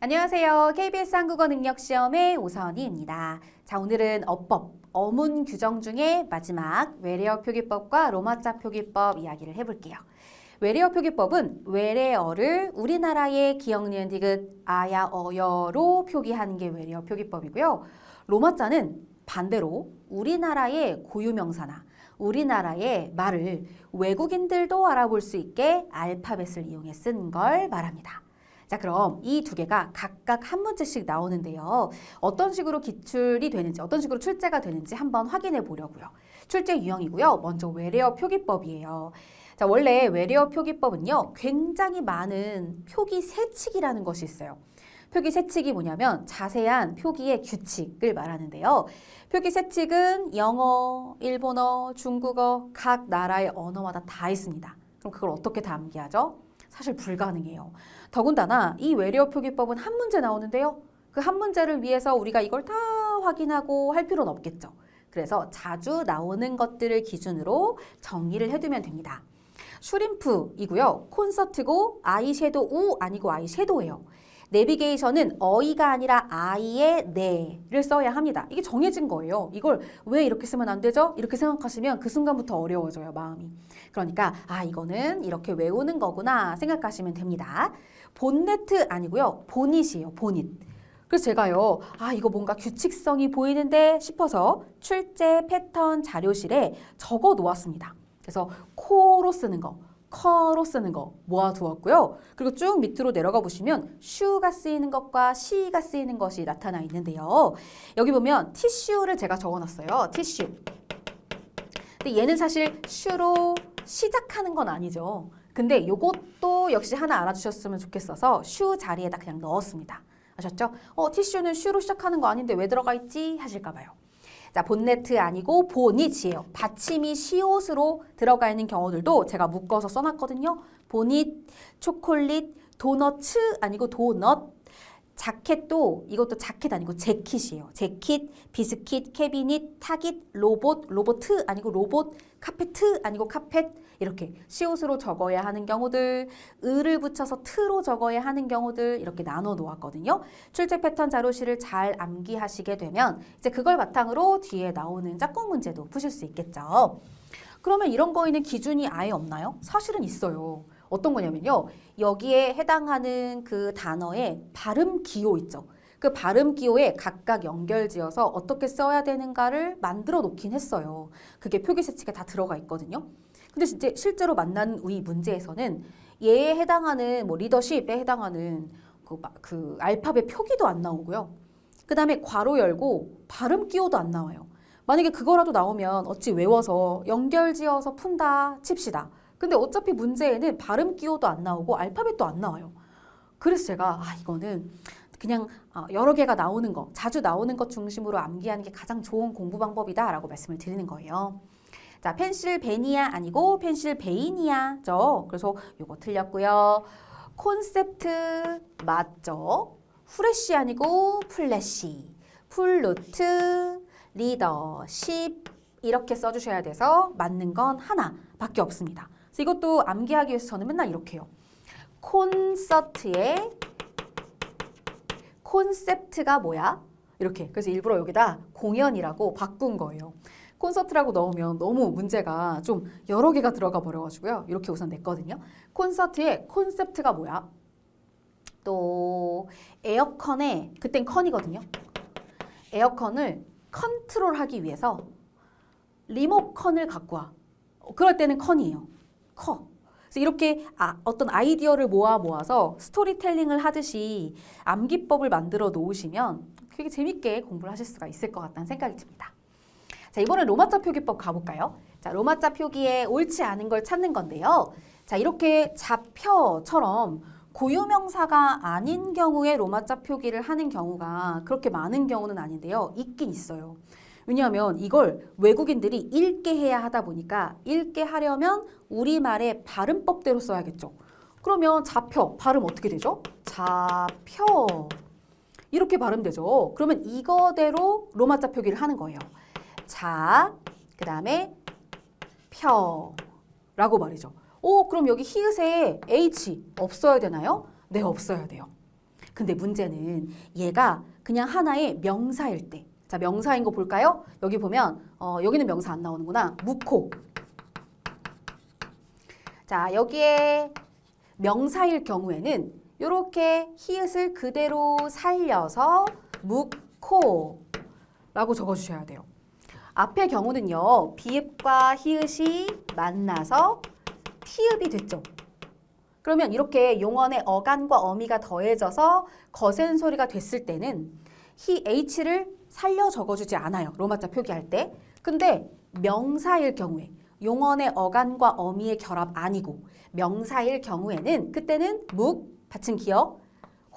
안녕하세요. KBS 한국어 능력시험의 오선희입니다. 자, 오늘은 어법, 어문 규정 중에 마지막 외래어 표기법과 로마자 표기법 이야기를 해볼게요. 외래어 표기법은 외래어를 우리나라의 기역, 니은, 디귿, 아야, 어여로 표기하는 게 외래어 표기법이고요. 로마자는 반대로 우리나라의 고유명사나 우리나라의 말을 외국인들도 알아볼 수 있게 알파벳을 이용해 쓴 걸 말합니다. 자, 그럼 이 두 개가 각각 한 문제씩 나오는데요. 어떤 식으로 기출이 되는지, 어떤 식으로 출제가 되는지 한번 확인해 보려고요. 출제 유형이고요. 먼저 외래어 표기법이에요. 자, 원래 외래어 표기법은요, 굉장히 많은 표기 세칙이라는 것이 있어요. 표기 세칙이 뭐냐면 자세한 표기의 규칙을 말하는데요. 표기 세칙은 영어, 일본어, 중국어, 각 나라의 언어마다 다 있습니다. 그럼 그걸 어떻게 다 암기하죠? 사실 불가능해요. 더군다나 이 외래어 표기법은 한 문제 나오는데요. 그 한 문제를 위해서 우리가 이걸 다 확인하고 할 필요는 없겠죠. 그래서 자주 나오는 것들을 기준으로 정리를 해두면 됩니다. 슈림프이고요. 콘서트고 아이섀도우 아니고 아이섀도우예요. 내비게이션은 어이가 아니라 아이의 네를 써야 합니다. 이게 정해진 거예요. 이걸 왜 이렇게 쓰면 안 되죠? 이렇게 생각하시면 그 순간부터 어려워져요, 마음이. 그러니까 이거는 이렇게 외우는 거구나 생각하시면 됩니다. 본네트 아니고요. 보닛이에요, 보닛. 그래서 제가요, 이거 뭔가 규칙성이 보이는데 싶어서 출제 패턴 자료실에 적어 놓았습니다. 그래서 코로 쓰는 거, 커로 쓰는 거 모아두었고요. 그리고 쭉 밑으로 내려가 보시면 슈가 쓰이는 것과 시가 쓰이는 것이 나타나 있는데요. 여기 보면 티슈를 제가 적어놨어요. 티슈. 근데 얘는 사실 슈로 시작하는 건 아니죠. 근데 요것도 역시 하나 알아주셨으면 좋겠어서 슈 자리에다 그냥 넣었습니다. 아셨죠? 티슈는 슈로 시작하는 거 아닌데 왜 들어가 있지? 하실까 봐요. 자, 본네트 아니고 보닛이에요. 받침이 시옷으로 들어가 있는 경우들도 제가 묶어서 써놨거든요. 보닛, 초콜릿, 도너츠 아니고 도넛, 자켓도 이것도 자켓 아니고 재킷이에요. 재킷, 비스킷, 캐비닛, 타깃, 로봇, 로보트 아니고 로봇, 카페트 아니고 카펫 이렇게 시옷으로 적어야 하는 경우들, 을을 붙여서 트로 적어야 하는 경우들 이렇게 나눠 놓았거든요. 출제 패턴 자료실을 잘 암기하시게 되면 이제 그걸 바탕으로 뒤에 나오는 짝꿍 문제도 푸실 수 있겠죠. 그러면 이런 거에는 기준이 아예 없나요? 사실은 있어요. 어떤 거냐면요. 여기에 해당하는 그 단어의 발음 기호 있죠. 그 발음 기호에 각각 연결지어서 어떻게 써야 되는가를 만들어 놓긴 했어요. 그게 표기세칙에 다 들어가 있거든요. 근데 진짜 실제로 만난 이 문제에서는 얘에 해당하는 리더십에 해당하는 그 알파벳 표기도 안 나오고요. 그 다음에 괄호 열고 발음 기호도 안 나와요. 만약에 그거라도 나오면 어찌 외워서 연결지어서 푼다 칩시다. 근데 어차피 문제에는 발음 기호도 안 나오고 알파벳도 안 나와요. 그래서 제가 이거는 그냥 여러 개가 나오는 거, 자주 나오는 것 중심으로 암기하는 게 가장 좋은 공부 방법이다 라고 말씀을 드리는 거예요. 자, 펜실베니아 아니고 펜실베이니아죠. 그래서 요거 틀렸고요. 콘셉트 맞죠? 후레쉬 아니고 플래시, 풀루트, 리더십 이렇게 써주셔야 돼서 맞는 건 하나밖에 없습니다. 그래서 이것도 암기하기 위해서 저는 맨날 이렇게 해요. 콘서트의 콘셉트가 뭐야? 이렇게. 그래서 일부러 여기다 공연이라고 바꾼 거예요. 콘서트라고 넣으면 너무 문제가 좀 여러 개가 들어가 버려가지고요. 이렇게 우선 냈거든요. 콘서트의 콘셉트가 뭐야? 또 에어컨에, 그땐 컨이거든요. 에어컨을 컨트롤하기 위해서 리모컨을 갖고 와. 그럴 때는 컨이에요. 커. 그래서 이렇게 어떤 아이디어를 모아서 스토리텔링을 하듯이 암기법을 만들어 놓으시면 되게 재밌게 공부를 하실 수가 있을 것 같다는 생각이 듭니다. 자, 이번엔 로마자 표기법 가볼까요? 자, 로마자 표기에 옳지 않은 걸 찾는 건데요. 자, 이렇게 좌표처럼 고유명사가 아닌 경우에 로마자 표기를 하는 경우가 그렇게 많은 경우는 아닌데요. 있긴 있어요. 왜냐하면 이걸 외국인들이 읽게 해야 하다 보니까 읽게 하려면 우리말의 발음법대로 써야겠죠. 그러면 좌표, 발음 어떻게 되죠? 좌표. 이렇게 발음되죠. 그러면 이거대로 로마자 표기를 하는 거예요. 자, 그 다음에 펴라고 말이죠. 그럼 여기 히읗에 H 없어야 되나요? 네, 없어야 돼요. 근데 문제는 얘가 그냥 하나의 명사일 때. 자, 명사인 거 볼까요? 여기 보면 여기는 명사 안 나오는구나. 무코. 자, 여기에 명사일 경우에는 이렇게 히읗을 그대로 살려서 묵코 라고 적어주셔야 돼요. 앞의 경우는요. 비읍과 히읗이 만나서 피읍이 됐죠. 그러면 이렇게 용언의 어간과 어미가 더해져서 거센 소리가 됐을 때는 h를 살려 적어주지 않아요. 로마자 표기할 때. 근데 명사일 경우에 용언의 어간과 어미의 결합 아니고 명사일 경우에는 그때는 묵, 받침 기억,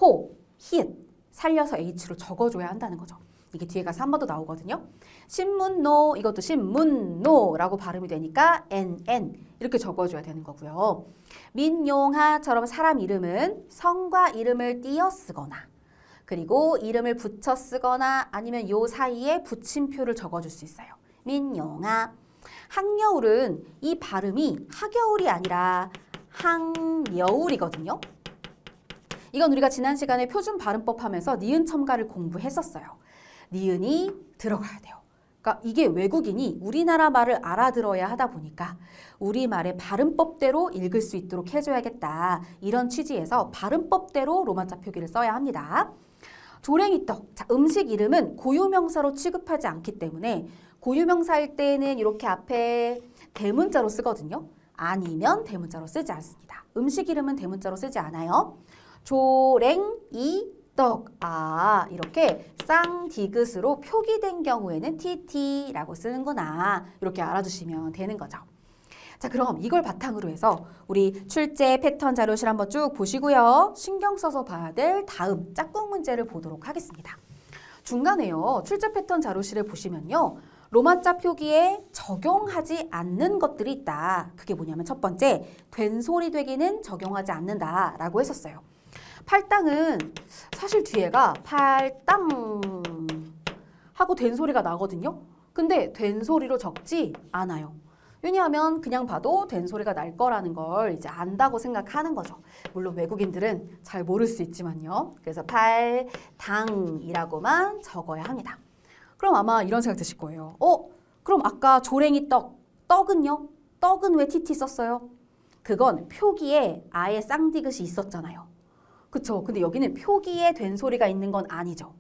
호, 히읗 살려서 h로 적어줘야 한다는 거죠. 이게 뒤에 가서 한 번 더 나오거든요. 신문노 이것도 신문노라고 발음이 되니까 nn 이렇게 적어줘야 되는 거고요. 민용하처럼 사람 이름은 성과 이름을 띄어 쓰거나 그리고 이름을 붙여 쓰거나 아니면 요 사이에 붙임표를 적어줄 수 있어요. 민용하. 학여울은 이 발음이 하겨울이 아니라 항여울이거든요. 이건 우리가 지난 시간에 표준 발음법 하면서 니은 첨가를 공부했었어요. 니은이 들어가야 돼요. 그러니까 이게 외국인이 우리나라 말을 알아들어야 하다 보니까 우리말의 발음법대로 읽을 수 있도록 해줘야겠다. 이런 취지에서 발음법대로 로마자 표기를 써야 합니다. 조랭이떡. 자, 음식 이름은 고유명사로 취급하지 않기 때문에 고유명사일 때는 이렇게 앞에 대문자로 쓰거든요. 아니면 대문자로 쓰지 않습니다. 음식 이름은 대문자로 쓰지 않아요. 조랭이떡. 아, 이렇게 쌍디귿으로 표기된 경우에는 TT라고 쓰는구나. 이렇게 알아두시면 되는 거죠. 자, 그럼 이걸 바탕으로 해서 우리 출제 패턴 자료실 한번 쭉 보시고요. 신경 써서 봐야 될 다음 짝꿍 문제를 보도록 하겠습니다. 중간에요. 출제 패턴 자료실에 보시면요. 로마자 표기에 적용하지 않는 것들이 있다. 그게 뭐냐면 첫 번째, 된소리 되기는 적용하지 않는다라고 했었어요. 팔당은 사실 뒤에가 팔당 하고 된소리가 나거든요. 근데 된소리로 적지 않아요. 왜냐하면 그냥 봐도 된소리가 날 거라는 걸 이제 안다고 생각하는 거죠. 물론 외국인들은 잘 모를 수 있지만요. 그래서 팔당이라고만 적어야 합니다. 그럼 아마 이런 생각 드실 거예요. 그럼 아까 조랭이 떡은요? 떡은 왜 TT 썼어요? 그건 표기에 아예 쌍디귿이 있었잖아요. 그쵸? 근데 여기는 표기에 된소리가 있는 건 아니죠.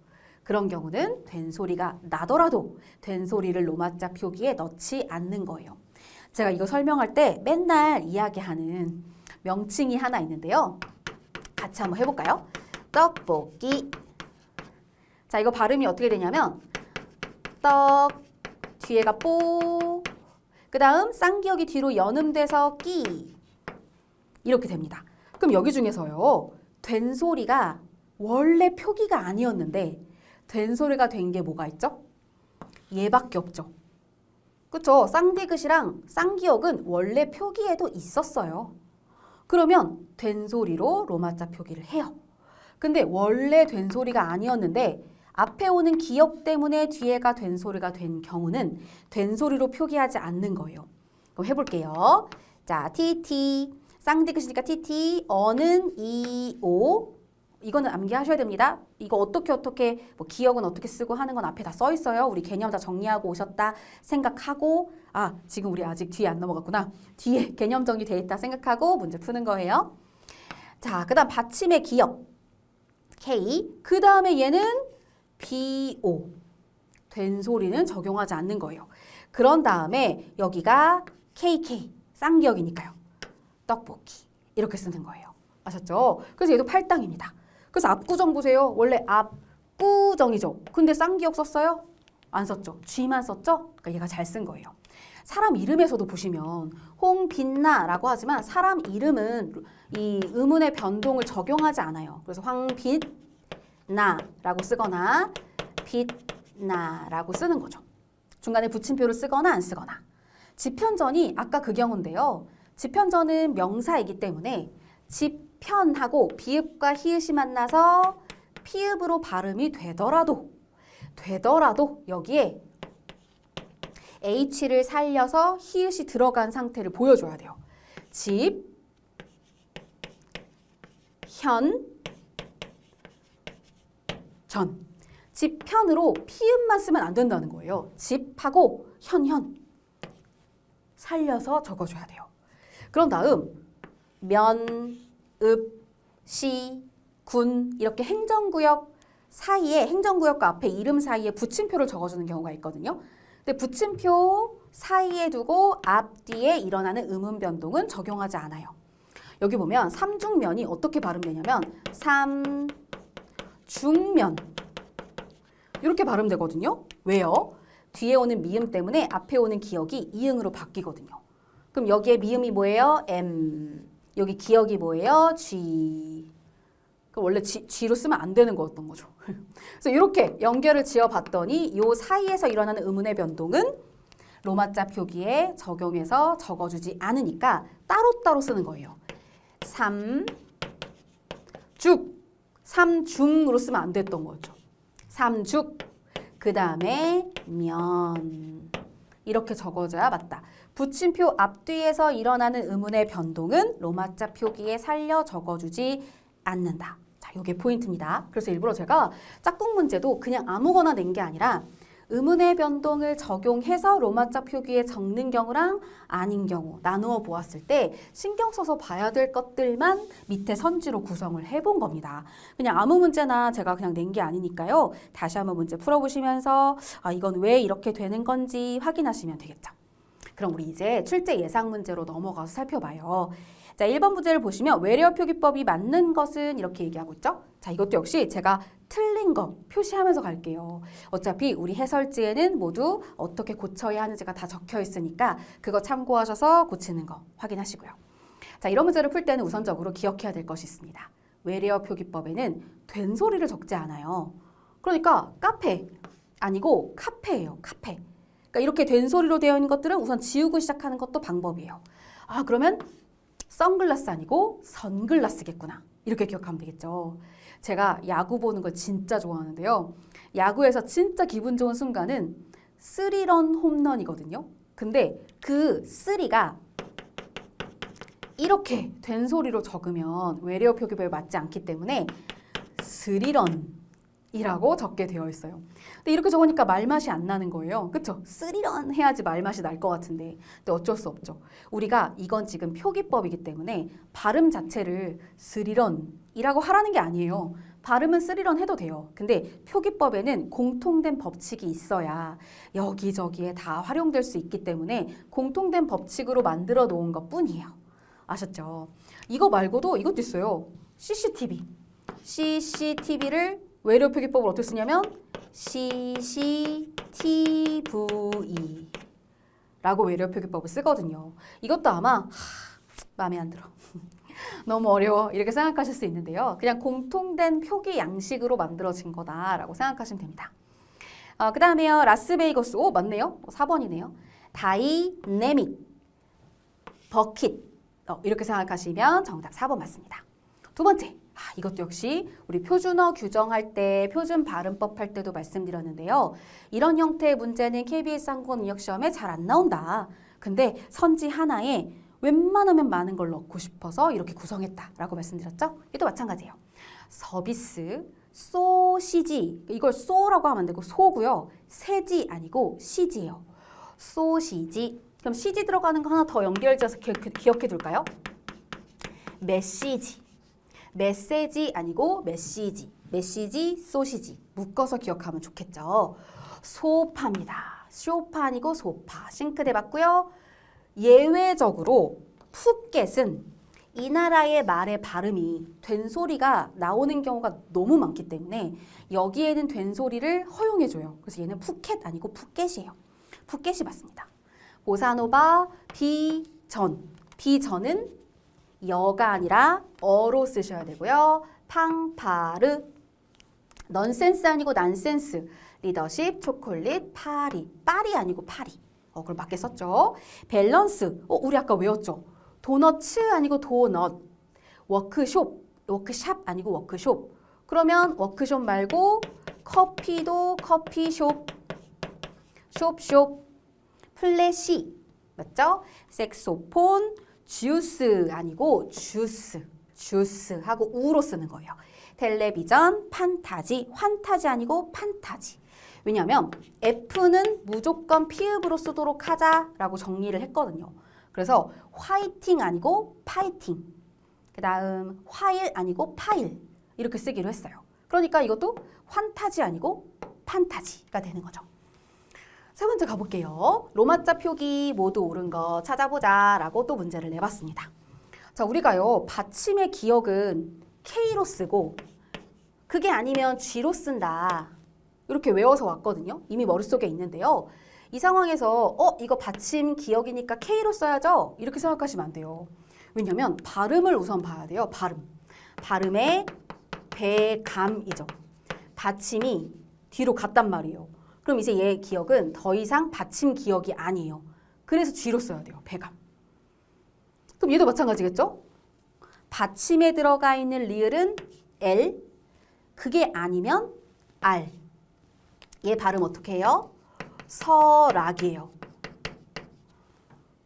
그런 경우는 된소리가 나더라도 된소리를 로마자 표기에 넣지 않는 거예요. 제가 이거 설명할 때 맨날 이야기하는 명칭이 하나 있는데요. 같이 한번 해볼까요? 떡볶이. 자, 이거 발음이 어떻게 되냐면 떡, 뒤에가 뽀, 그 다음 쌍기역이 뒤로 연음돼서 끼 이렇게 됩니다. 그럼 여기 중에서요. 된소리가 원래 표기가 아니었는데 된소리가 된 게 뭐가 있죠? 얘밖에 없죠. 그쵸? 쌍디귿이랑 쌍기역은 원래 표기에도 있었어요. 그러면 된소리로 로마자 표기를 해요. 근데 원래 된소리가 아니었는데 앞에 오는 기역 때문에 뒤에가 된소리가 된 경우는 된소리로 표기하지 않는 거예요. 그럼 해볼게요. 자, TT. 쌍디귿이니까 TT. 어는 이오. 이거는 암기하셔야 됩니다. 이거 어떻게 뭐 기억은 어떻게 쓰고 하는 건 앞에 다 써 있어요. 우리 개념 다 정리하고 오셨다 생각하고 지금 우리 아직 뒤에 안 넘어갔구나. 뒤에 개념 정리돼 있다 생각하고 문제 푸는 거예요. 자, 그 다음 받침의 기역 K. 그 다음에 얘는 BO. 된소리는 적용하지 않는 거예요. 그런 다음에 여기가 KK. 쌍기역이니까요. 떡볶이. 이렇게 쓰는 거예요. 아셨죠? 그래서 얘도 팔당입니다. 그래서 앞구정 보세요. 원래 앞구정이죠. 근데 쌍기역 썼어요? 안 썼죠. G만 썼죠? 그러니까 얘가 잘 쓴 거예요. 사람 이름에서도 보시면 홍빛나라고 하지만 사람 이름은 이 의문의 변동을 적용하지 않아요. 그래서 황빛나라고 쓰거나 빛나라고 쓰는 거죠. 중간에 붙임표를 쓰거나 안 쓰거나. 지편전이 아까 그 경우인데요. 지편전은 명사이기 때문에 지편하고 비읍과 히읗이 만나서 피읍으로 발음이 되더라도 여기에 H를 살려서 히읗이 들어간 상태를 보여줘야 돼요. 집, 현, 전. 집현으로 피읍만 쓰면 안 된다는 거예요. 집하고 현 살려서 적어줘야 돼요. 그런 다음 면, 읍, 시, 군 이렇게 행정구역 사이에 행정구역과 앞에 이름 사이에 붙임표를 적어주는 경우가 있거든요. 근데 붙임표 사이에 두고 앞뒤에 일어나는 음운 변동은 적용하지 않아요. 여기 보면 삼중면이 어떻게 발음되냐면 삼중면 이렇게 발음되거든요. 왜요? 뒤에 오는 미음 때문에 앞에 오는 기억이 이응으로 바뀌거든요. 그럼 여기에 미음이 뭐예요? M. 여기 기억이 뭐예요? G. 그럼 원래 G로 쓰면 안 되는 거였던 거죠. 그래서 이렇게 연결을 지어봤더니 이 사이에서 일어나는 음운의 변동은 로마자 표기에 적용해서 적어주지 않으니까 따로따로 쓰는 거예요. 삼중으로 쓰면 안 됐던 거죠. 삼죽, 그 다음에 면 이렇게 적어줘야 맞다. 붙임표 앞뒤에서 일어나는 음운의 변동은 로마자 표기에 살려 적어주지 않는다. 자, 이게 포인트입니다. 그래서 일부러 제가 짝꿍 문제도 그냥 아무거나 낸 게 아니라 음운의 변동을 적용해서 로마자 표기에 적는 경우랑 아닌 경우 나누어 보았을 때 신경 써서 봐야 될 것들만 밑에 선지로 구성을 해본 겁니다. 그냥 아무 문제나 제가 그냥 낸 게 아니니까요. 다시 한번 문제 풀어보시면서 이건 왜 이렇게 되는 건지 확인하시면 되겠죠. 그럼 우리 이제 출제 예상 문제로 넘어가서 살펴봐요. 자, 1번 문제를 보시면 외래어 표기법이 맞는 것은 이렇게 얘기하고 있죠. 자, 이것도 역시 제가 틀린 거 표시하면서 갈게요. 어차피 우리 해설지에는 모두 어떻게 고쳐야 하는지가 다 적혀 있으니까 그거 참고하셔서 고치는 거 확인하시고요. 자, 이런 문제를 풀 때는 우선적으로 기억해야 될 것이 있습니다. 외래어 표기법에는 된소리를 적지 않아요. 그러니까 카페 아니고 카페예요. 카페. 그러니까 이렇게 된소리로 되어 있는 것들은 우선 지우고 시작하는 것도 방법이에요. 그러면 선글라스 아니고 선글라스겠구나. 이렇게 기억하면 되겠죠. 제가 야구 보는 걸 진짜 좋아하는데요. 야구에서 진짜 기분 좋은 순간은 3런 홈런이거든요. 근데 그 3가 이렇게 된 소리로 적으면 외래어 표기법에 맞지 않기 때문에 3런이라고 적게 되어 있어요. 근데 이렇게 적으니까 말맛이 안 나는 거예요. 그쵸? 3런 해야지 말맛이 날 것 같은데. 근데 어쩔 수 없죠. 우리가 이건 지금 표기법이기 때문에 발음 자체를 3런이라고 하라는 게 아니에요. 발음은 3런 해도 돼요. 근데 표기법에는 공통된 법칙이 있어야 여기저기에 다 활용될 수 있기 때문에 공통된 법칙으로 만들어 놓은 것 뿐이에요. 아셨죠? 이거 말고도 이것도 있어요. CCTV. CCTV를 외래어 표기법을 어떻게 쓰냐면 CCTV 라고 외래어 표기법을 쓰거든요. 이것도 아마 마음에 안 들어. 너무 어려워 이렇게 생각하실 수 있는데요. 그냥 공통된 표기 양식으로 만들어진 거다라고 생각하시면 됩니다. 그 다음에요. 라스베이거스. 오 맞네요. 4번이네요. 다이내믹 버킷 이렇게 생각하시면 정답 4번 맞습니다. 두 번째. 이것도 역시 우리 표준어 규정할 때 표준 발음법 할 때도 말씀드렸는데요. 이런 형태의 문제는 KBS 한국어능력시험에 잘 안 나온다. 근데 선지 하나에 웬만하면 많은 걸 넣고 싶어서 이렇게 구성했다라고 말씀드렸죠? 이것도 마찬가지예요. 서비스, 소시지, 이걸 소라고 하면 안 되고 소고요. 세지 아니고 시지예요. 소시지. 그럼 시지 들어가는 거 하나 더 연결지어서 기억해 둘까요? 메시지. 메시지 아니고 메시지. 메시지, 소시지. 묶어서 기억하면 좋겠죠. 소파입니다. 쇼파 아니고 소파. 싱크대 맞고요. 예외적으로 푸켓은 이 나라의 말의 발음이 된소리가 나오는 경우가 너무 많기 때문에 여기에는 된소리를 허용해줘요. 그래서 얘는 푸켓 아니고 푸켓이에요. 푸켓이 맞습니다. 보사노바, 비전. 비전은 여가 아니라 어로 쓰셔야 되고요. 팡파르, 넌센스 아니고 난센스. 리더십, 초콜릿, 파리. 파리 아니고 파리. 그걸 맞게 썼죠. 밸런스. 우리 아까 외웠죠. 도너츠 아니고 도넛. 워크숍. 워크샵 아니고 워크숍. 그러면 워크숍 말고 커피도 커피숍. 숍숍. 플래시. 맞죠? 색소폰. 주스 아니고 주스. 주스 하고 우로 쓰는 거예요. 텔레비전, 판타지, 환타지 아니고 판타지. 왜냐하면 F는 무조건 피읍으로 쓰도록 하자라고 정리를 했거든요. 그래서 화이팅 아니고 파이팅. 그 다음 화일 아니고 파일. 이렇게 쓰기로 했어요. 그러니까 이것도 환타지 아니고 판타지가 되는 거죠. 세 번째 가볼게요. 로마자 표기 모두 옳은 거 찾아보자 라고 또 문제를 내봤습니다. 자, 우리가요 받침의 기억은 K로 쓰고 그게 아니면 G로 쓴다. 이렇게 외워서 왔거든요. 이미 머릿속에 있는데요. 이 상황에서 이거 받침 기억이니까 K로 써야죠. 이렇게 생각하시면 안 돼요. 왜냐면 발음을 우선 봐야 돼요. 발음의 배감이죠. 받침이 뒤로 갔단 말이에요. 그럼 이제 얘 기억은 더 이상 받침 기억이 아니에요. 그래서 G로 써야 돼요. 배감. 그럼 얘도 마찬가지겠죠? 받침에 들어가 있는 리을은 L, 그게 아니면 R. 얘 발음 어떻게 해요? 설악이에요.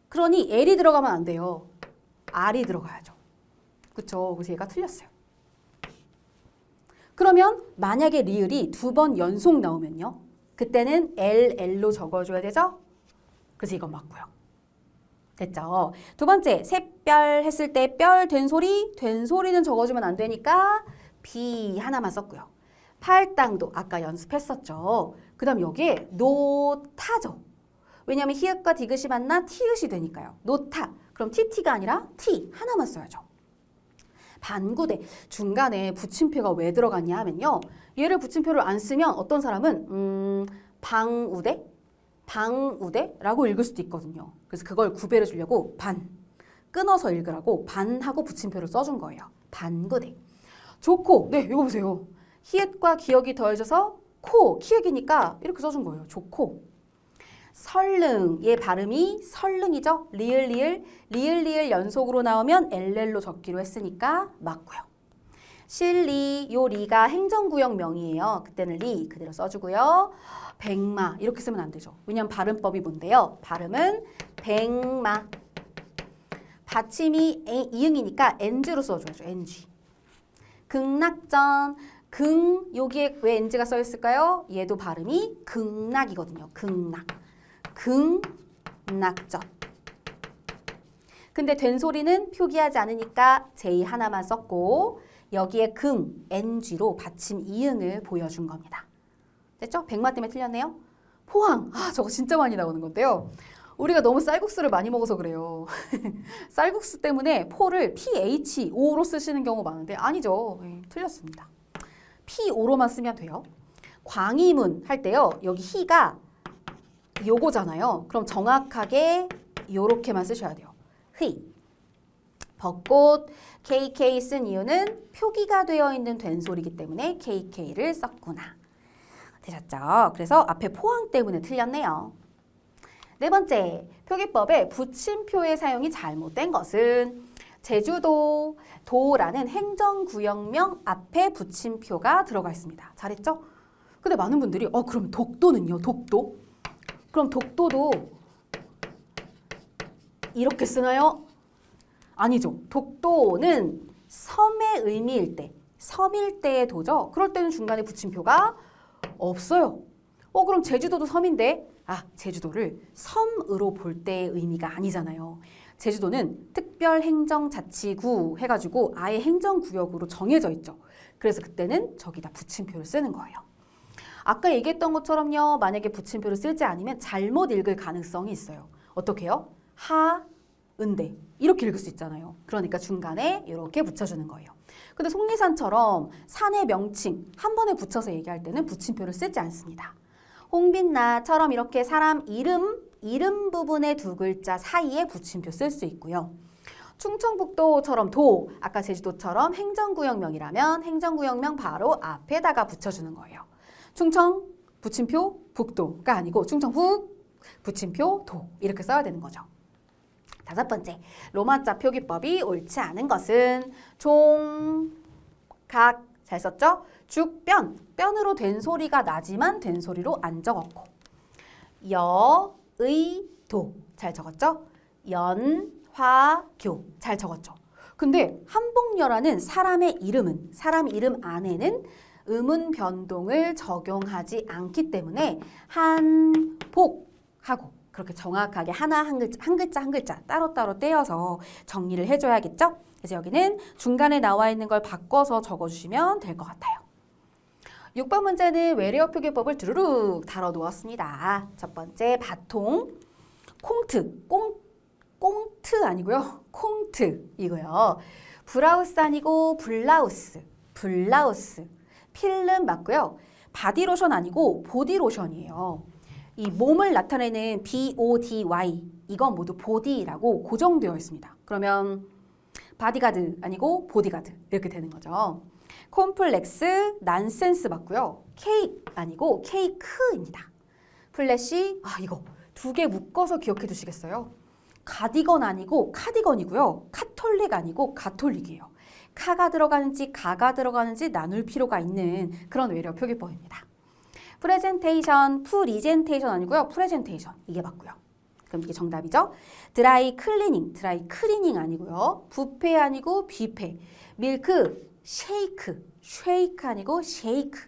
그러니 L이 들어가면 안 돼요. R이 들어가야죠. 그쵸? 그래서 얘가 틀렸어요. 그러면 만약에 리을이 2번 연속 나오면요. 그때는 LL로 적어줘야 되죠? 그래서 이건 맞고요. 됐죠? 두 번째, 샛별 했을 때 별 된 소리는 적어주면 안 되니까 B 하나만 썼고요. 팔당도 아까 연습했었죠. 그 다음 여기에 노타죠. 왜냐하면 히읗과 디귿이 만나 티읕이 되니까요. 노타. 그럼 TT가 아니라 T 하나만 써야죠. 반구대. 중간에 붙임표가 왜 들어갔냐 하면요. 얘를 붙임표를 안 쓰면 어떤 사람은 방우대라고 읽을 수도 있거든요. 그래서 그걸 구별해 주려고 끊어서 읽으라고 반하고 붙임표를 써준 거예요. 반구대. 좋고. 네, 이거 보세요. 히읗과 기억이 더해져서 키읔이니까 이렇게 써준 거예요. 좋고. 설릉, 얘 발음이 설릉이죠. 리을 연속으로 나오면 LL로 적기로 했으니까 맞고요. 실리, 요 리가 행정구역명이에요. 그때는 리 그대로 써주고요. 백마 이렇게 쓰면 안 되죠. 왜냐면 발음법이 뭔데요? 발음은 백마. 받침이 이응이니까 NG로 써줘야죠. NG. 극락전. 여기에 왜 NG가 써있을까요? 얘도 발음이 극락이거든요. 극락전. 근데 된 소리는 표기하지 않으니까 J 하나만 썼고 여기에 NG로 받침 이응을 보여준 겁니다. 됐죠? 백마 때문에 틀렸네요. 포항. 저거 진짜 많이 나오는 건데요. 우리가 너무 쌀국수를 많이 먹어서 그래요. 쌀국수 때문에 포를 PHO로 쓰시는 경우 많은데 아니죠. 네, 틀렸습니다. PO로만 쓰면 돼요. 광희문 할 때요. 여기 희가 요거잖아요. 그럼 정확하게 요렇게만 쓰셔야 돼요. 휘. 벚꽃 KK 쓴 이유는 표기가 되어 있는 된소리이기 때문에 KK를 썼구나. 되셨죠? 그래서 앞에 포항 때문에 틀렸네요. 네 번째, 표기법에 붙임표의 사용이 잘못된 것은 제주도, 도라는 행정구역명 앞에 붙임표가 들어가 있습니다. 잘했죠? 근데 많은 분들이 그럼 독도는요? 독도? 그럼 독도도 이렇게 쓰나요? 아니죠. 독도는 섬의 의미일 때, 섬일 때의 도죠. 그럴 때는 중간에 붙임표가 없어요. 그럼 제주도도 섬인데 제주도를 섬으로 볼 때의 의미가 아니잖아요. 제주도는 특별행정자치구 해가지고 아예 행정구역으로 정해져 있죠. 그래서 그때는 저기다 붙임표를 쓰는 거예요. 아까 얘기했던 것처럼요. 만약에 붙임표를 쓰지 않으면 잘못 읽을 가능성이 있어요. 어떻게 해요? 하은대 이렇게 읽을 수 있잖아요. 그러니까 중간에 이렇게 붙여주는 거예요. 근데 속리산처럼 산의 명칭 한 번에 붙여서 얘기할 때는 붙임표를 쓰지 않습니다. 홍빛나처럼 이렇게 사람 이름 부분의 두 글자 사이에 붙임표 쓸 수 있고요. 충청북도처럼 아까 제주도처럼 행정구역명이라면 행정구역명 바로 앞에다가 붙여주는 거예요. 충청 붙임표 북도가 아니고 충청북 붙임표 도 이렇게 써야 되는 거죠. 다섯 번째, 로마자 표기법이 옳지 않은 것은 각 잘 썼죠? 변으로 된 소리가 나지만 된 소리로 안 적었고 도 잘 적었죠? 교 잘 적었죠? 근데 한복녀라는 사람의 이름은 사람 이름 안에는 음운 변동을 적용하지 않기 때문에 한복하고 그렇게 정확하게 하나 한 글자 한 글자 따로따로 떼어서 정리를 해줘야겠죠? 그래서 여기는 중간에 나와 있는 걸 바꿔서 적어주시면 될 것 같아요. 6번 문제는 외래어 표기법을 두루룩 다뤄 놓았습니다. 첫 번째 바통, 콩트, 꽁트 아니고요. 콩트 이고요. 브라우스 아니고 블라우스, 필름 맞고요. 바디로션 아니고 보디로션이에요. 이 몸을 나타내는 BODY 이건 모두 보디라고 고정되어 있습니다. 그러면 바디가드 아니고 보디가드 이렇게 되는 거죠. 콤플렉스, 난센스 맞고요. 케이크 아니고 케이크입니다. 플래시, 이거 두 개 묶어서 기억해 두시겠어요? 가디건 아니고 카디건이고요. 카톨릭 아니고 가톨릭이에요. 카가 들어가는지 가가 들어가는지 나눌 필요가 있는 그런 외래어 표기법입니다. 프레젠테이션, 프리젠테이션 아니고요. 프레젠테이션 이게 맞고요. 그럼 이게 정답이죠. 드라이 클리닝 아니고요. 뷔페 아니고 뷔페. 밀크, 쉐이크 아니고 쉐이크.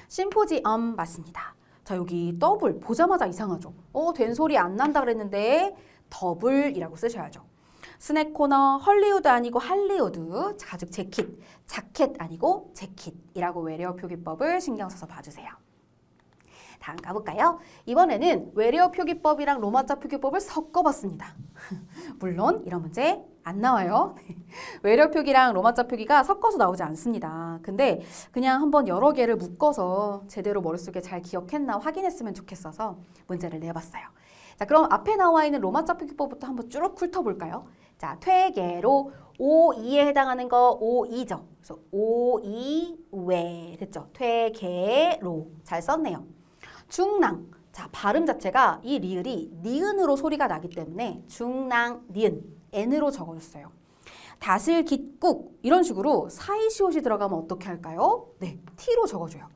심포지엄 맞습니다. 자, 여기 더블 보자마자 이상하죠. 된 소리 안 난다 그랬는데 더블이라고 쓰셔야죠. 스낵 코너, 헐리우드 아니고 할리우드. 가죽 자켓 아니고 재킷이라고 외래어 표기법을 신경 써서 봐주세요. 다음 가볼까요? 이번에는 외래어 표기법이랑 로마자 표기법을 섞어봤습니다. 물론 이런 문제 안 나와요. 외래어 표기랑 로마자 표기가 섞어서 나오지 않습니다. 근데 그냥 한번 여러 개를 묶어서 제대로 머릿속에 잘 기억했나 확인했으면 좋겠어서 문제를 내봤어요. 자, 그럼 앞에 나와 있는 로마자 표기법부터 한번 쭉 훑어볼까요? 자, 퇴계로 오이에 해당하는 거 오이죠. 그래서 오이외 됐죠? 퇴계로 잘 썼네요. 중랑, 자 발음 자체가 이 리을이 니은으로 소리가 나기 때문에 중랑, 니은, n으로 적어줬어요. 다슬, 깃국 이런 식으로 사이시옷이 들어가면 어떻게 할까요? 네, t로 적어줘요.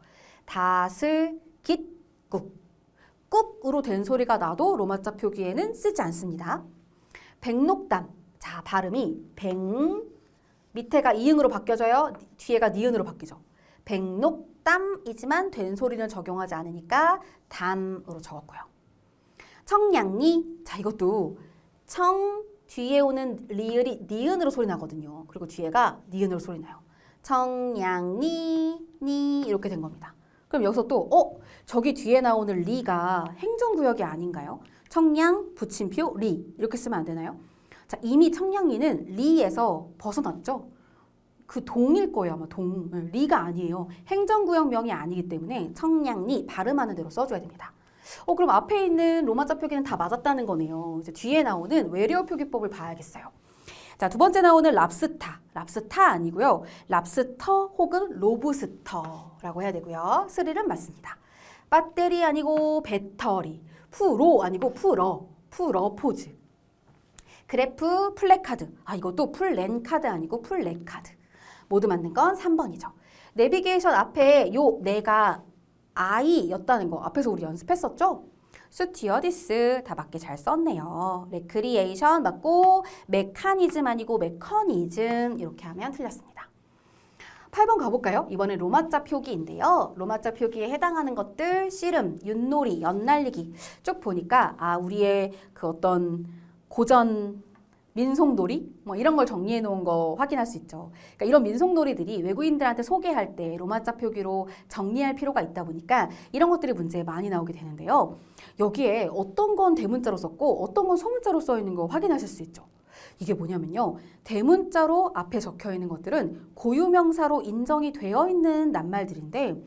다슬, 깃국, 꾹으로 된 소리가 나도 로마자 표기에는 쓰지 않습니다. 백록담, 자 발음이 밑에가 이응으로 바뀌어져요. 뒤에가 니은으로 바뀌죠. 백록담이지만 된 소리는 적용하지 않으니까 담으로 적었고요. 청량리, 자 이것도 청 뒤에 오는 리을이 니은으로 소리 나거든요. 그리고 뒤에가 니은으로 소리 나요. 청량리, 니 이렇게 된 겁니다. 그럼 여기서 또 저기 뒤에 나오는 리가 행정구역이 아닌가요? 청량, 붙임표, 리 이렇게 쓰면 안 되나요? 자 이미 청량리는 리에서 벗어났죠? 그 동일 거예요 아마 리가 아니에요. 행정구역명이 아니기 때문에 청량리 발음하는 대로 써줘야 됩니다. 그럼 앞에 있는 로마자 표기는 다 맞았다는 거네요. 이제 뒤에 나오는 외래어 표기법을 봐야겠어요. 자, 두 번째 나오는 랍스타 아니고요. 랍스터 혹은 로브스터라고 해야 되고요. 스릴은 맞습니다. 배터리 아니고 배터리, 프로 아니고 프로포즈. 그래프, 플래카드, 이것도 플랜카드 아니고 플래카드. 모두 맞는 건 3번이죠. 내비게이션 앞에 요 내가 I였다는 거 앞에서 우리 연습했었죠? 스튜어디스 다 맞게 잘 썼네요. 레크리에이션 맞고 메커니즘 아니고 메커니즘 이렇게 하면 틀렸습니다. 8번 가볼까요? 이번엔 로마자 표기인데요. 로마자 표기에 해당하는 것들 씨름, 윷놀이, 연날리기 쭉 보니까 우리의 그 어떤 고전 민속놀이 뭐 이런 걸 정리해 놓은 거 확인할 수 있죠. 그러니까 이런 민속놀이들이 외국인들한테 소개할 때 로마자 표기로 정리할 필요가 있다 보니까 이런 것들이 문제에 많이 나오게 되는데요. 여기에 어떤 건 대문자로 썼고 어떤 건 소문자로 써 있는 거 확인하실 수 있죠. 이게 뭐냐면요. 대문자로 앞에 적혀 있는 것들은 고유명사로 인정이 되어 있는 낱말들인데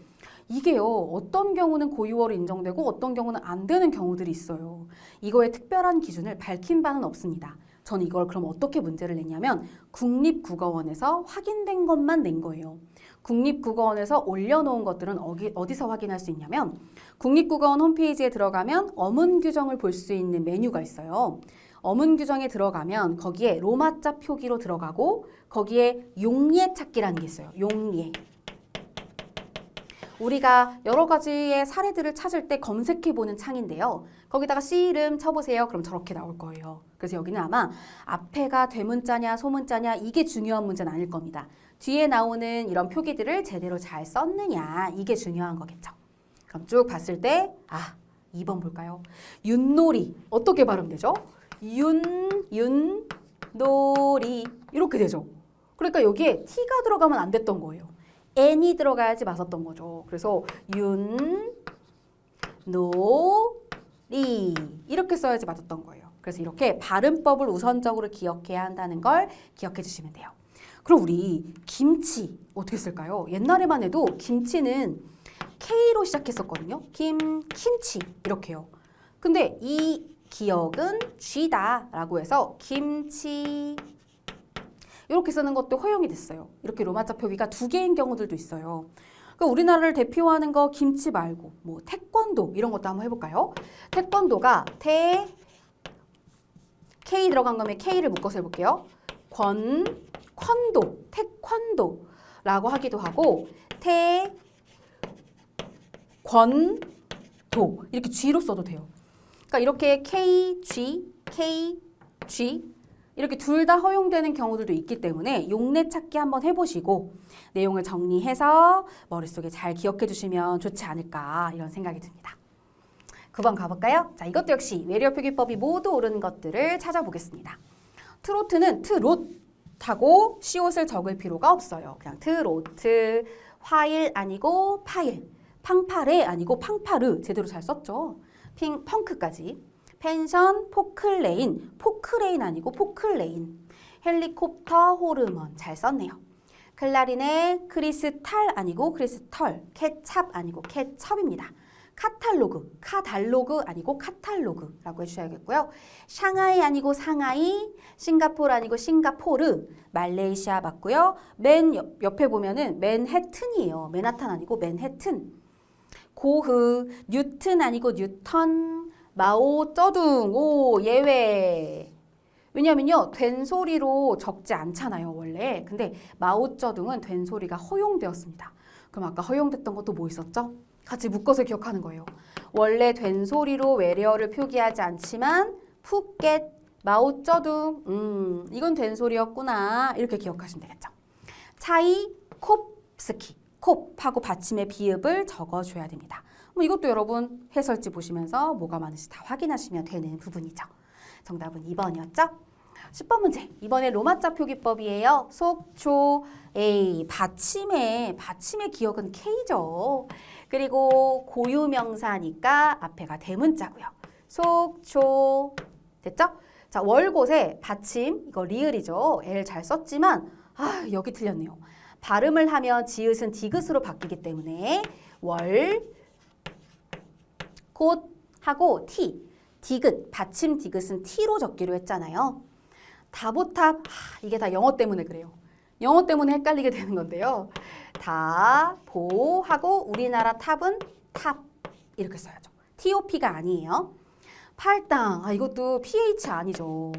이게요. 어떤 경우는 고유어로 인정되고 어떤 경우는 안 되는 경우들이 있어요. 이거에 특별한 기준을 밝힌 바는 없습니다. 저는 이걸 그럼 어떻게 문제를 냈냐면 국립국어원에서 확인된 것만 낸 거예요. 국립국어원에서 올려놓은 것들은 어디서 확인할 수 있냐면 국립국어원 홈페이지에 들어가면 어문 규정을 볼 수 있는 메뉴가 있어요. 어문 규정에 들어가면 거기에 로마자 표기로 들어가고 거기에 용례 찾기라는 게 있어요. 용례. 우리가 여러 가지의 사례들을 찾을 때 검색해보는 창인데요. 거기다가 씨 이름 쳐보세요. 그럼 저렇게 나올 거예요. 그래서 여기는 아마 앞에가 대문자냐 소문자냐 이게 중요한 문제는 아닐 겁니다. 뒤에 나오는 이런 표기들을 제대로 잘 썼느냐 이게 중요한 거겠죠. 그럼 쭉 봤을 때 2번 볼까요? 윷놀이 어떻게 발음되죠? 윷놀이 이렇게 되죠. 그러니까 여기에 T가 들어가면 안 됐던 거예요. N이 들어가야지 맞았던 거죠. 그래서 윷놀이 이렇게 써야지 맞았던 거예요. 그래서 이렇게 발음법을 우선적으로 기억해야 한다는 걸 기억해 주시면 돼요. 그럼 우리 김치 어떻게 쓸까요? 옛날에만 해도 김치는 K로 시작했었거든요. 김치 이렇게요. 근데 이 기억은 G다 라고 해서 김치 이렇게 쓰는 것도 허용이 됐어요. 이렇게 로마자 표기가 2개인 경우들도 있어요. 그러니까 우리나라를 대표하는 거 김치 말고 뭐 태권도 이런 것도 한번 해볼까요? 태권도가 K 들어간 거면 K를 묶어서 해볼게요. 태권도 라고 하기도 하고 태권도 이렇게 G로 써도 돼요. 그러니까 이렇게 KG 이렇게 둘 다 허용되는 경우들도 있기 때문에 용례 찾기 한번 해보시고 내용을 정리해서 머릿속에 잘 기억해 주시면 좋지 않을까 이런 생각이 듭니다. 9번 가볼까요? 자, 이것도 역시 외래어 표기법이 모두 옳은 것들을 찾아보겠습니다. 트로트는 트롯하고 시옷을 적을 필요가 없어요. 그냥 트로트, 화일 아니고 파일, 팡파레 아니고 팡파르 제대로 잘 썼죠. 펑크까지. 펜션, 포크레인 아니고 포클레인. 헬리콥터, 호르몬 잘 썼네요. 클라리넷, 크리스탈 아니고 크리스털. 케찹 아니고 케첩입니다. 카달로그 아니고 카탈로그라고 해주셔야겠고요. 샹하이 아니고 상하이, 싱가포르 아니고 싱가포르, 말레이시아 맞고요. 맨 옆에 보면은 맨해튼이에요. 맨하탄 아니고 맨해튼. 고흐, 뉴튼 아니고 뉴턴, 마오쩌둥, 예외. 왜냐면요, 된소리로 적지 않잖아요, 원래. 근데 마오쩌둥은 된소리가 허용되었습니다. 그럼 아까 허용됐던 것도 뭐 있었죠? 같이 묶어서 기억하는 거예요. 원래 된소리로 외래어를 표기하지 않지만 푸켓, 마오쩌둥, 이건 된소리였구나. 이렇게 기억하시면 되겠죠. 차이콥스키, 콥하고 받침의 비읍을 적어줘야 됩니다. 이것도 여러분 해설지 보시면서 뭐가 많은지 다 확인하시면 되는 부분이죠. 정답은 2번이었죠? 10번 문제. 이번에 로마자 표기법이에요. 속초 A. 받침의 기억은 K죠. 그리고 고유명사니까 앞에가 대문자고요. 속초. 됐죠? 자, 월곶에 받침, 이거 리을이죠. L 잘 썼지만 여기 틀렸네요. 발음을 하면 지읒은 디귿으로 바뀌기 때문에 곧 하고 T, 디귿, 받침 디귿은 T로 적기로 했잖아요. 다보탑, 이게 다 영어 때문에 그래요. 영어 때문에 헷갈리게 되는 건데요. 다보하고 우리나라 탑은 탑 이렇게 써야죠. TOP가 아니에요. 팔당, 이것도 PH 아니죠.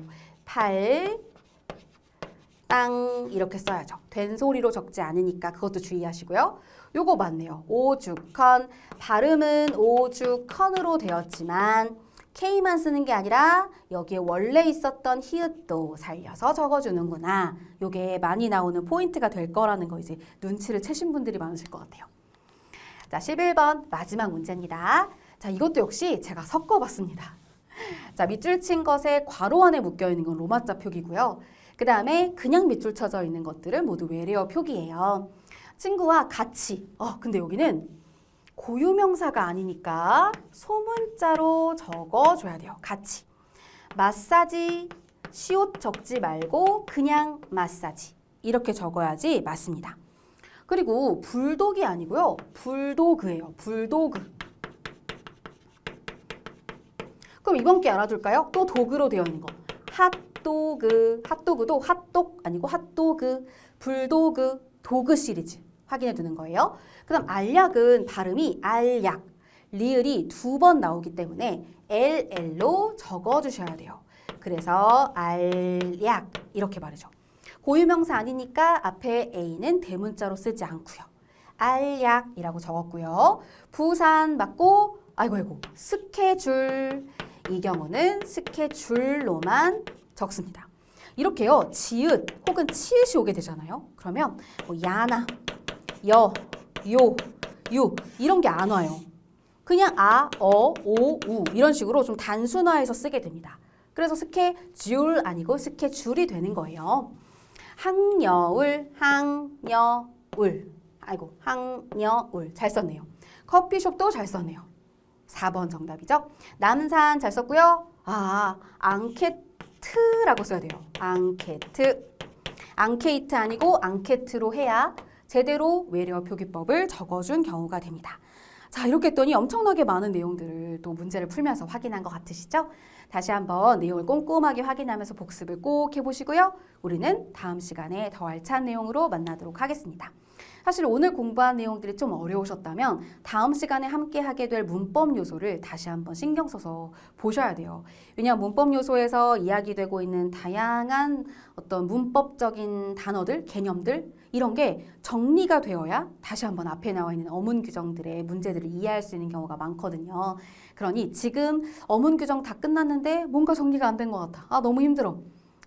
땅 이렇게 써야죠. 된소리로 적지 않으니까 그것도 주의하시고요. 요거 맞네요. 오죽헌. 발음은 오죽헌으로 되었지만 K만 쓰는 게 아니라 여기에 원래 있었던 히읗도 살려서 적어주는구나. 요게 많이 나오는 포인트가 될 거라는 거 이제 눈치를 채신 분들이 많으실 것 같아요. 자, 11번 마지막 문제입니다. 자, 이것도 역시 제가 섞어봤습니다. 자, 밑줄 친 것에 괄호 안에 묶여있는 건 로마자 표기고요. 그 다음에 그냥 밑줄 쳐져 있는 것들은 모두 외래어 표기예요. 친구와 같이. 근데 여기는 고유명사가 아니니까 소문자로 적어줘야 돼요. 같이. 마사지, 시옷 적지 말고 그냥 마사지. 이렇게 적어야지 맞습니다. 그리고 불독이 아니고요. 불도그예요. 불도그. 그럼 이번 게 알아둘까요? 또 도그로 되어 있는 거. 핫도그도 핫독 아니고 핫도그, 불도그, 도그 시리즈 확인해 두는 거예요. 그 다음 알약은 발음이 알약, 리을이 2번 나오기 때문에 LL로 적어주셔야 돼요. 그래서 알약 이렇게 말이죠. 고유명사 아니니까 앞에 A는 대문자로 쓰지 않고요. 알약이라고 적었고요. 부산 맞고 아이고 스케줄 이 경우는 스케줄로만 적습니다. 이렇게요. 지읒 혹은 치읓이 오게 되잖아요. 그러면 뭐 야나, 여, 요, 유 이런 게 안 와요. 그냥 아, 어, 오, 우 이런 식으로 좀 단순화해서 쓰게 됩니다. 그래서 스케줄 아니고 스케줄이 되는 거예요. 항여울, 항여울. 아이고, 항여울. 잘 썼네요. 커피숍도 잘 썼네요. 4번 정답이죠. 남산 잘 썼고요. 아, 앙케트라고 써야 돼요. 앙케트. 앙케이트 아니고 앙케트로 해야 제대로 외래어 표기법을 적어준 경우가 됩니다. 자, 이렇게 했더니 엄청나게 많은 내용들을 또 문제를 풀면서 확인한 것 같으시죠? 다시 한번 내용을 꼼꼼하게 확인하면서 복습을 꼭 해보시고요. 우리는 다음 시간에 더 알찬 내용으로 만나도록 하겠습니다. 사실 오늘 공부한 내용들이 좀 어려우셨다면 다음 시간에 함께 하게 될 문법 요소를 다시 한번 신경 써서 보셔야 돼요. 왜냐하면 문법 요소에서 이야기되고 있는 다양한 어떤 문법적인 단어들, 개념들 이런 게 정리가 되어야 다시 한번 앞에 나와 있는 어문 규정들의 문제들을 이해할 수 있는 경우가 많거든요. 그러니 지금 어문 규정 다 끝났는데 뭔가 정리가 안 된 것 같아. 아, 너무 힘들어.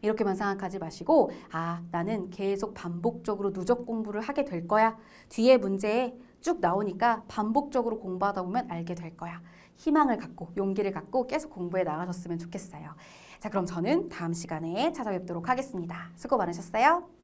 이렇게만 생각하지 마시고 아, 나는 계속 반복적으로 누적 공부를 하게 될 거야. 뒤에 문제에 쭉 나오니까 반복적으로 공부하다 보면 알게 될 거야. 희망을 갖고 용기를 갖고 계속 공부해 나가셨으면 좋겠어요. 자, 그럼 저는 다음 시간에 찾아뵙도록 하겠습니다. 수고 많으셨어요.